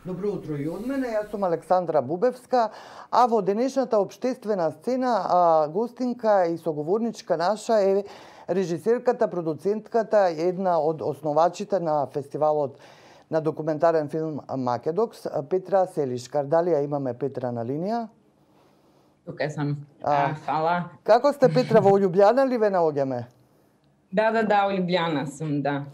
Добро утро и од мене, јас сум Александра Бубевска, а во денешната општествена сцена гостинка и соговорничка наша е режисерката, продуцентката, една од основачите на фестивалот на документарен филм Македокс, Петра Селишкар. Дали ја имаме Петра на линија? Тука сам. Фала. Како сте, Петра, во Љубљана ли ве наоѓаме? Да, во Љубљана сум, да.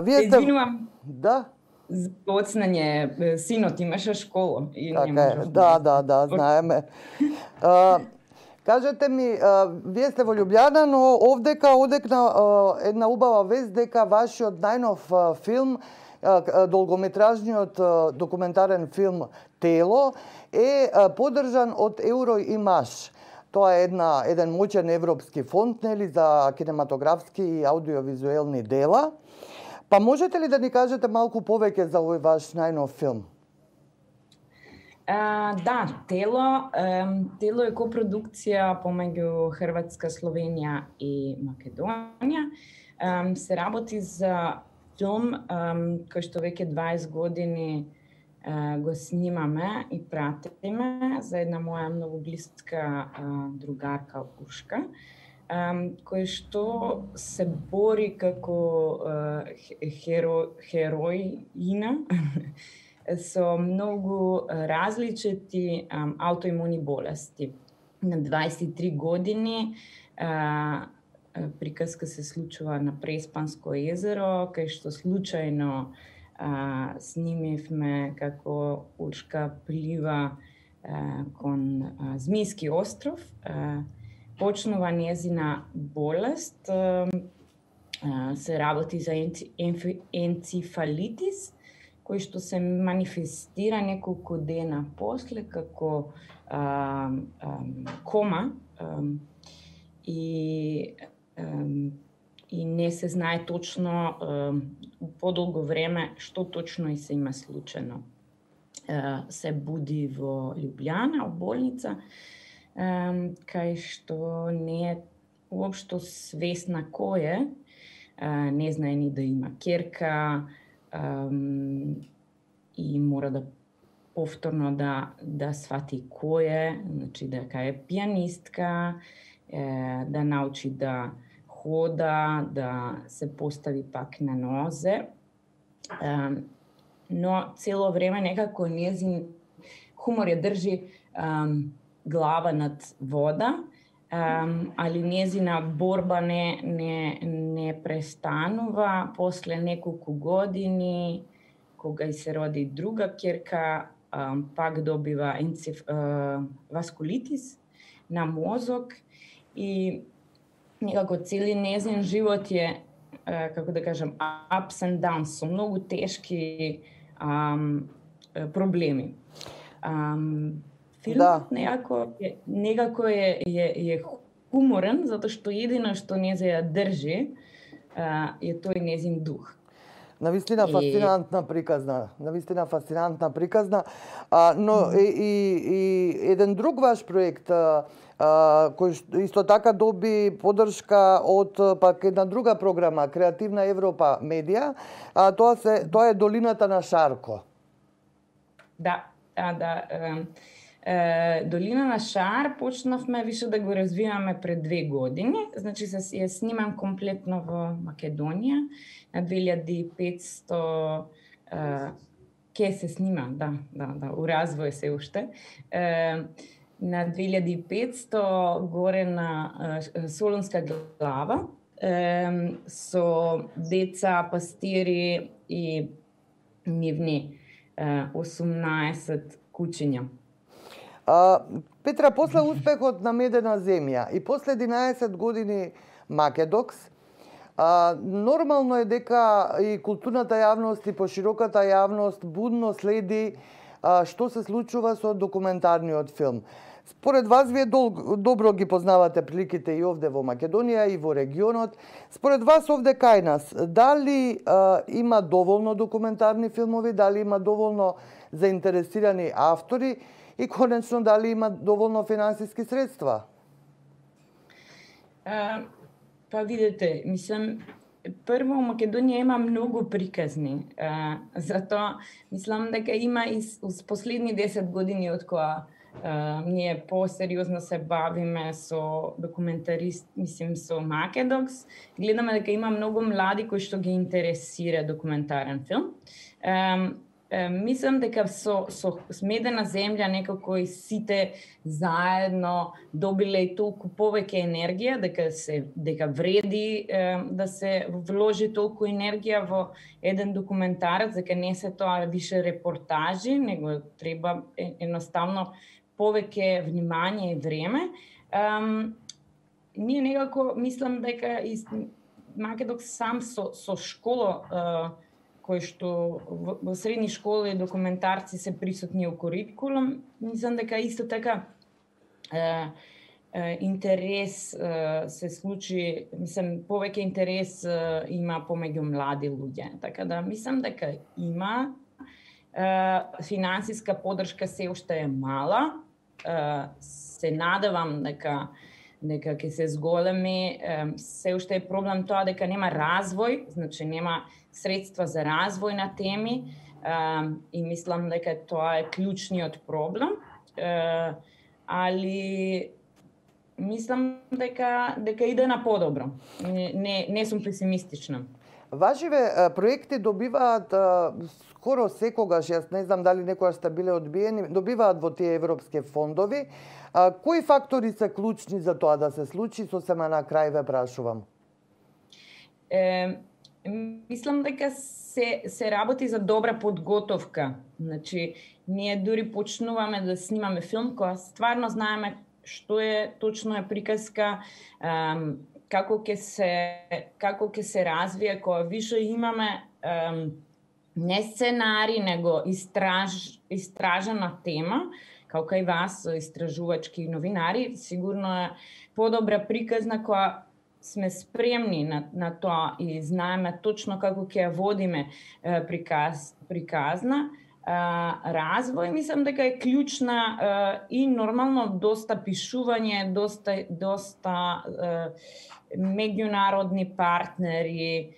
Вие сте... Извинувам. Да? За оцнање, синот имаше школа и не можев. Да, знаеме. Кажете ми, вие сте во Љубљана, но овдека одекна една убава вест дека вашиот најнов филм, долгометражниот документарен филм Тело, е поддржан од Евроимаж. Тоа е еден моќен европски фонд, нели, за кинематографски и аудиовизуелни дела. Па можете ли да ни кажете малку повеќе за овој ваш најнов филм? Да, Тело е копродукција помеѓу Хрватска, Словенија и Македонија. Се работи за филм кој што веќе 20 години го снимаме и пратиме за една моја многу блиска другарка Уршка, кој што се бори како хероина со многу различити аутоимуни болести. На 23 години приказка се случува на Преспанско езеро, кај што случајно снимивме како Уршка плива кон Змијски остров. Почнува нејзина болест, се работи за енцефалитис, кој што се манифестира неколку дена после како кома и не се знае точно подолго време што точно и се има случено. Се буди во Љубљана, во болница, кај што не е уопшто свесна кој е, не знае ни да има ќерка и мора да повторно да свати кој е, значи дека е пијанистка, да научи да хода, да се постави пак на нозе, но цело време некако нејзин хумор ја држи глава над вода, али нејзина борба не престанува. После неколку години, кога и се роди друга ќерка, пак добива васкулитис на мозок и некако цели нејзин живот е, како да кажам, ups and downs, со многу тешки проблеми. Филмот некако е хуморен, затоа што едино што нејзе ја држи е тој нејзин дух. Навистина фасцинантна приказна. Но и еден друг ваш проект, кој исто така доби поддршка од пак една друга програма, Креативна Европа медија, тоа е Долината на Шарко. Да. Долина на Шар почнавме више да го развиваме пред 2 години. Значи ја снимам комплетно во Македонија. На 2500 ке се снима, да, у развој се уште. На 2500 горе на Солунска глава со деца, пастири и нивни 18 кучиња. Петра, после успехот на Медена земја и после 11 години Македокс, нормално е дека и културната јавност и пошироката јавност будно следи што се случува со документарниот филм. Според вас, вие добро ги познавате приликите и овде во Македонија и во регионот. Според вас овде кај нас, дали има доволно документарни филмови, дали има доволно заинтересирани автори и конечно дали има доволно финансиски средства? Па видете, мислам, Прво, Македонија има многу приказни. Затоа мислам дека има и последни 10 години од која ние посериозно се бавиме со документарист, мислим со Македокс, гледаме дека има многу млади кои што ги интересира документарен филм. Мислам дека со Медена земја некако и сите заедно добиле и толку повеќе енергија, дека вреди да се вложи толку енергија во еден документарец, дека не се тоа више репортажи, него треба едноставно повеќе внимание и време. Ние некако мислам дека и Македокс сам со школа кои што во средни школи документарци се присутни у курикулум, мислам дека исто така интерес се случи, мислам повеќе интерес има помеѓу млади луѓе. Така да мислам дека има финансиска поддршка се уште е мала. Се надевам дека ќе се зголеми. Се уште е проблем тоа дека нема развој, значи нема средства за развој на теми и мислам дека тоа е клучниот проблем. Али мислам дека иде на подобро. Не сум песимистична. Вашиве проекти добиваат скоро секогаш, јас не знам дали некогаш сте биле одбиени, добиваат во тие европски фондови. Кои фактори се клучни за тоа да се случи? Сосема на крај ве прашувам. Мислам дека се работи за добра подготовка. Значи, ние дури почнуваме да снимаме филм кога стварно знаеме што е точно е приказка, како ќе се развие, кога више имаме не сценари, него истражена тема, како и вас, истражувачки новинари, сигурно е подобра приказна која сме спремни на тоа и знаеме точно како ќе ја водиме приказна. Развој, мислам дека е клучна и нормално доста пишување, доста меѓународни партнери.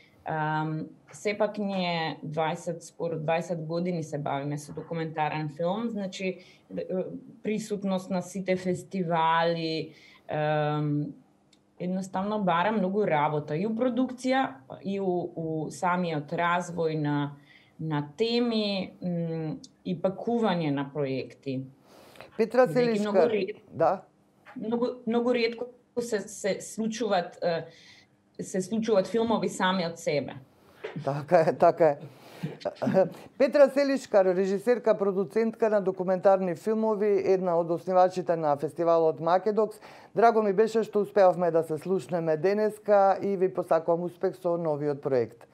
Сепак ние скоро 20 години се бавиме со документарен филм, значи присутност на сите фестивали, едноставно бара многу работа и у продукција и у самиот развој на теми и пакување на проекти. Петра Селишкар, да? Многу ретко се случуваат филмови сами од себе. Така е. Петра Селишкар, режисерка, продуцентка на документарни филмови, една од основачите на фестивалот Македокс. Драго ми беше што успеавме да се слушнеме денеска и ви посакувам успех со новиот проект.